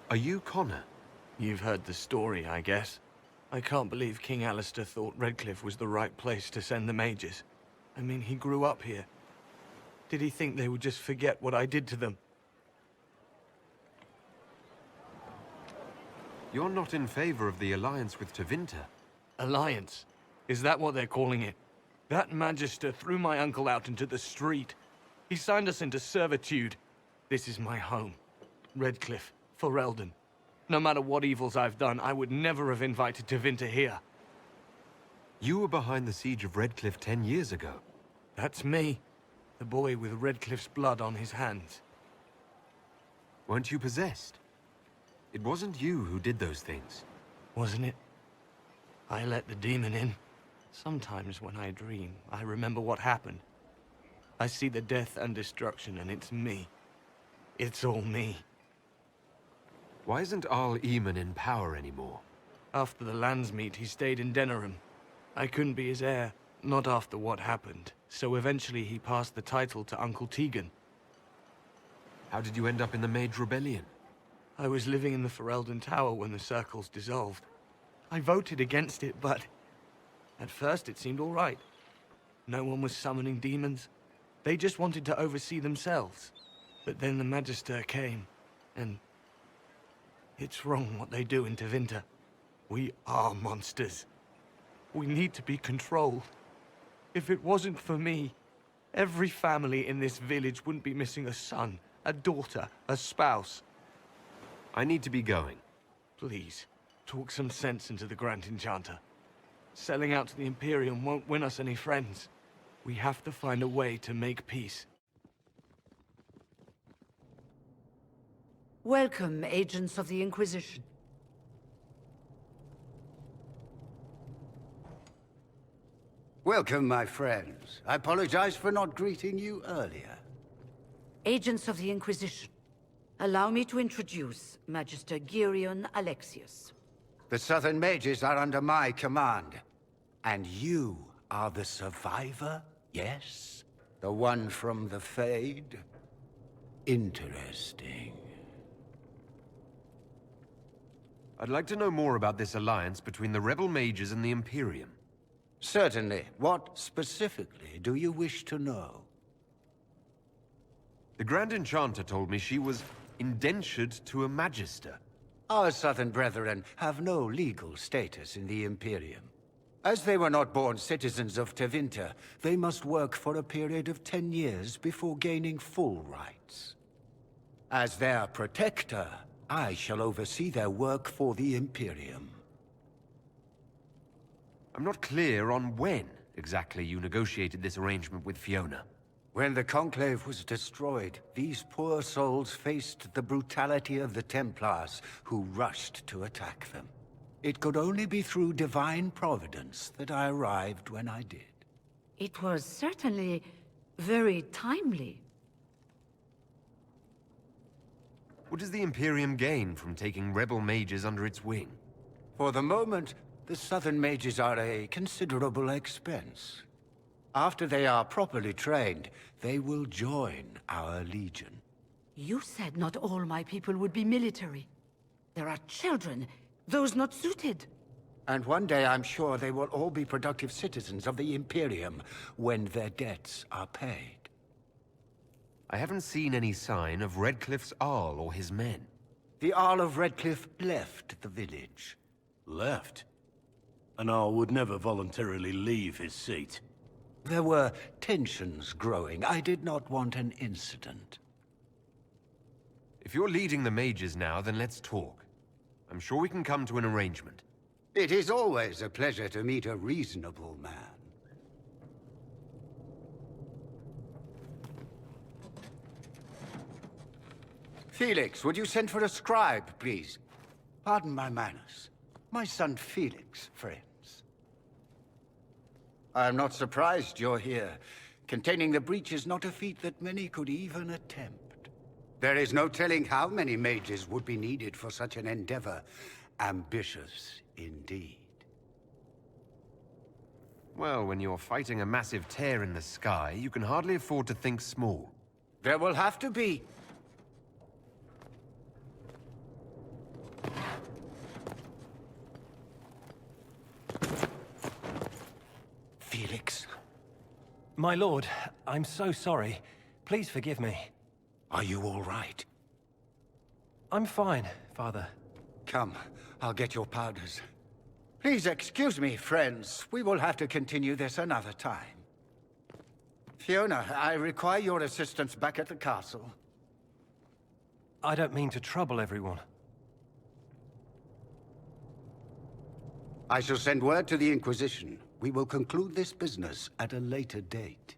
Are you Connor? You've heard the story, I guess. I can't believe King Alistair thought Redcliffe was the right place to send the mages. I mean, he grew up here. Did he think they would just forget what I did to them? You're not in favor of the alliance with Tevinter. Alliance? Is that what they're calling it? That Magister threw my uncle out into the street. He signed us into servitude. This is my home. Redcliffe, Ferelden. No matter what evils I've done, I would never have invited Tevinter here. You were behind the siege of Redcliffe 10 years ago. That's me. The boy with Redcliffe's blood on his hands. Weren't you possessed? It wasn't you who did those things. Wasn't it? I let the demon in. Sometimes when I dream, I remember what happened. I see the death and destruction, and it's me. It's all me. Why isn't Arl Eamon in power anymore? After the Landsmeet, he stayed in Denerim. I couldn't be his heir, not after what happened. So eventually he passed the title to Uncle Tegan. How did you end up in the Mage Rebellion? I was living in the Ferelden Tower when the circles dissolved. I voted against it, but at first it seemed all right. No one was summoning demons. They just wanted to oversee themselves. But then the Magister came, and it's wrong what they do in Tevinter. We are monsters. We need to be controlled. If it wasn't for me, every family in this village wouldn't be missing a son, a daughter, a spouse. I need to be going. Please, talk some sense into the Grand Enchanter. Selling out to the Imperium won't win us any friends. We have to find a way to make peace. Welcome, agents of the Inquisition. Welcome, my friends. I apologize for not greeting you earlier. Agents of the Inquisition. Allow me to introduce Magister Girion Alexius. The Southern Mages are under my command. And you are the survivor, yes? The one from the Fade? Interesting. I'd like to know more about this alliance between the rebel mages and the Imperium. Certainly. What specifically do you wish to know? The Grand Enchanter told me she was indentured to a Magister. Our Southern brethren have no legal status in the Imperium. As they were not born citizens of Tevinter, they must work for a period of 10 years before gaining full rights. As their protector, I shall oversee their work for the Imperium. I'm not clear on when exactly you negotiated this arrangement with Fiona. When the Conclave was destroyed, these poor souls faced the brutality of the Templars, who rushed to attack them. It could only be through divine providence that I arrived when I did. It was certainly very timely. What does the Imperium gain from taking rebel mages under its wing? For the moment, the Southern Mages are a considerable expense. After they are properly trained, they will join our Legion. You said not all my people would be military. There are children, those not suited. And one day I'm sure they will all be productive citizens of the Imperium when their debts are paid. I haven't seen any sign of Redcliffe's Arl or his men. The Arl of Redcliffe left the village. Left? An Arl would never voluntarily leave his seat. There were tensions growing. I did not want an incident. If you're leading the mages now, then let's talk. I'm sure we can come to an arrangement. It is always a pleasure to meet a reasonable man. Felix, would you send for a scribe, please? Pardon my manners. My son Felix, friends. I am not surprised you're here. Containing the breach is not a feat that many could even attempt. There is no telling how many mages would be needed for such an endeavor. Ambitious, indeed. Well, when you're fighting a massive tear in the sky, you can hardly afford to think small. There will have to be. Felix. My lord, I'm so sorry. Please forgive me. Are you all right? I'm fine, Father. Come, I'll get your powders. Please excuse me, friends. We will have to continue this another time. Fiona, I require your assistance back at the castle. I don't mean to trouble everyone. I shall send word to the Inquisition. We will conclude this business at a later date.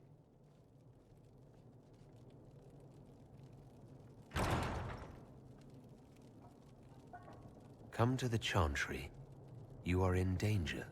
Come to the Chantry. You are in danger.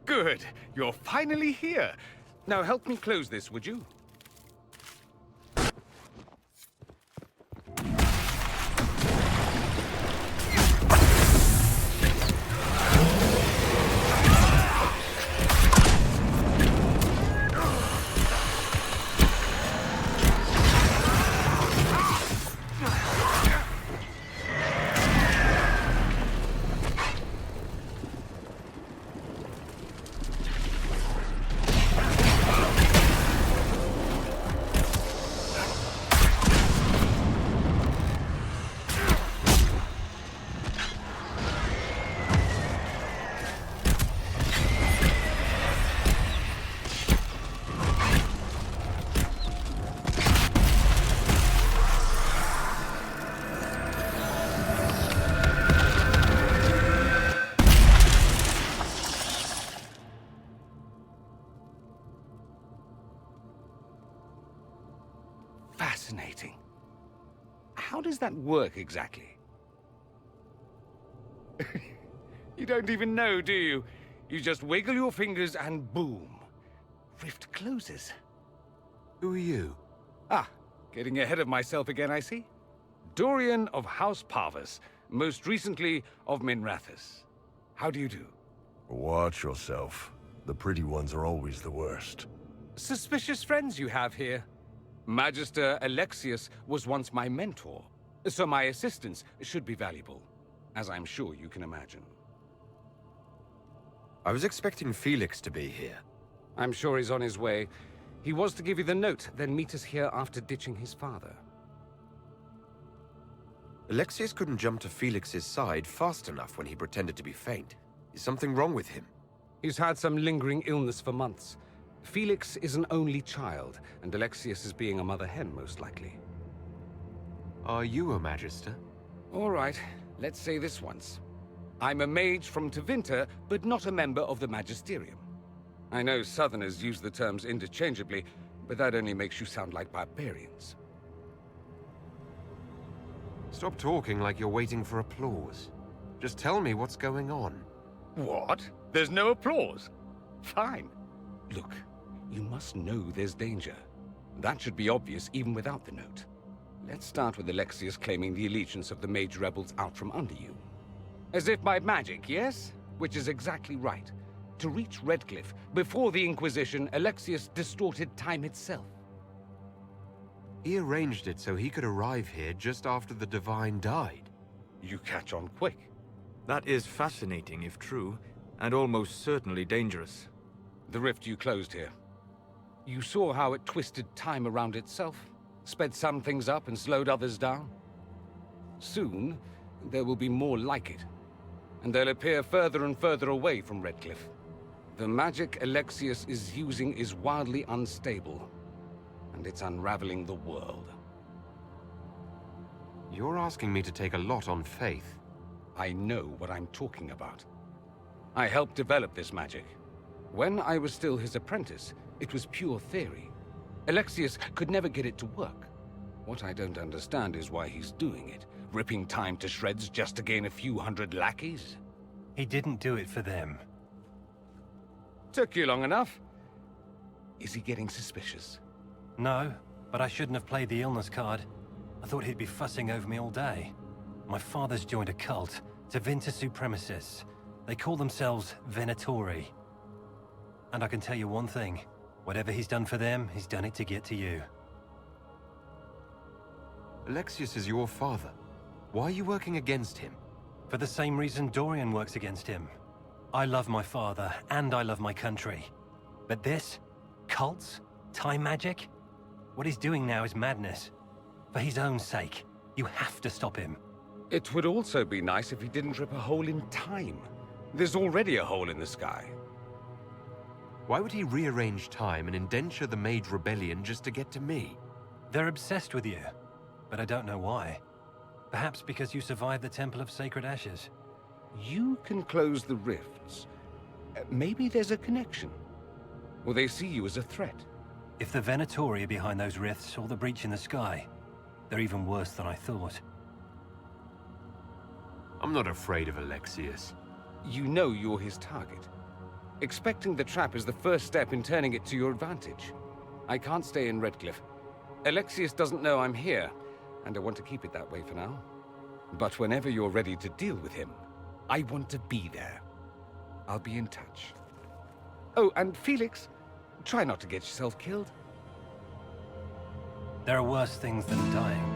Good. You're finally here. Now help me close this, would you? Fascinating. How does that work exactly? You don't even know, do you? You just wiggle your fingers and boom. Rift closes. Who are you? Ah, getting ahead of myself again, I see. Dorian of House Parvus, most recently of Minrathous. How do you do? Watch yourself. The pretty ones are always the worst. Suspicious friends you have here. Magister Alexius was once my mentor, so my assistance should be valuable, as I'm sure you can imagine. I was expecting Felix to be here. I'm sure he's on his way. He was to give you the note, then meet us here after ditching his father. Alexius couldn't jump to Felix's side fast enough when he pretended to be faint. Is something wrong with him? He's had some lingering illness for months. Felix is an only child, and Alexius is being a mother hen, most likely. Are you a Magister? All right, let's say this once. I'm a mage from Tevinter, but not a member of the Magisterium. I know Southerners use the terms interchangeably, but that only makes you sound like barbarians. Stop talking like you're waiting for applause. Just tell me what's going on. What? There's no applause? Fine. Look, you must know there's danger. That should be obvious even without the note. Let's start with Alexius claiming the allegiance of the mage rebels out from under you. As if by magic, yes? Which is exactly right. to reach Redcliffe, before the Inquisition, Alexius distorted time itself. He arranged it so he could arrive here just after the Divine died. You catch on quick. That is fascinating if true, and almost certainly dangerous. The rift you closed here. You saw how it twisted time around itself, sped some things up and slowed others down. Soon, there will be more like it, and they'll appear further and further away from Redcliffe. The magic Alexius is using is wildly unstable, and it's unraveling the world. You're asking me to take a lot on faith. I know what I'm talking about. I helped develop this magic. When I was still his apprentice, it was pure theory. Alexius could never get it to work. What I don't understand is why he's doing it, ripping time to shreds just to gain a few hundred lackeys. He didn't do it for them. Took you long enough. Is he getting suspicious? No, but I shouldn't have played the illness card. I thought he'd be fussing over me all day. My father's joined a cult, Tevinter Supremacists. They call themselves Venatori. And I can tell you one thing. Whatever he's done for them, he's done it to get to you. Alexius is your father. Why are you working against him? For the same reason Dorian works against him. I love my father, and I love my country. But this? Cults? Time magic? What he's doing now is madness. For his own sake, you have to stop him. It would also be nice if he didn't rip a hole in time. There's already a hole in the sky. Why would he rearrange time and indenture the Mage Rebellion just to get to me? They're obsessed with you, but I don't know why. Perhaps because you survived the Temple of Sacred Ashes. You can close the rifts. Maybe there's a connection. Or they see you as a threat. If the Venatori are behind those rifts or the breach in the sky, they're even worse than I thought. I'm not afraid of Alexius. You know you're his target. Expecting the trap is the first step in turning it to your advantage. I can't stay in Redcliffe. Alexius doesn't know I'm here, and I want to keep it that way for now. But whenever you're ready to deal with him, I want to be there. I'll be in touch. Oh, and Felix, try not to get yourself killed. There are worse things than dying.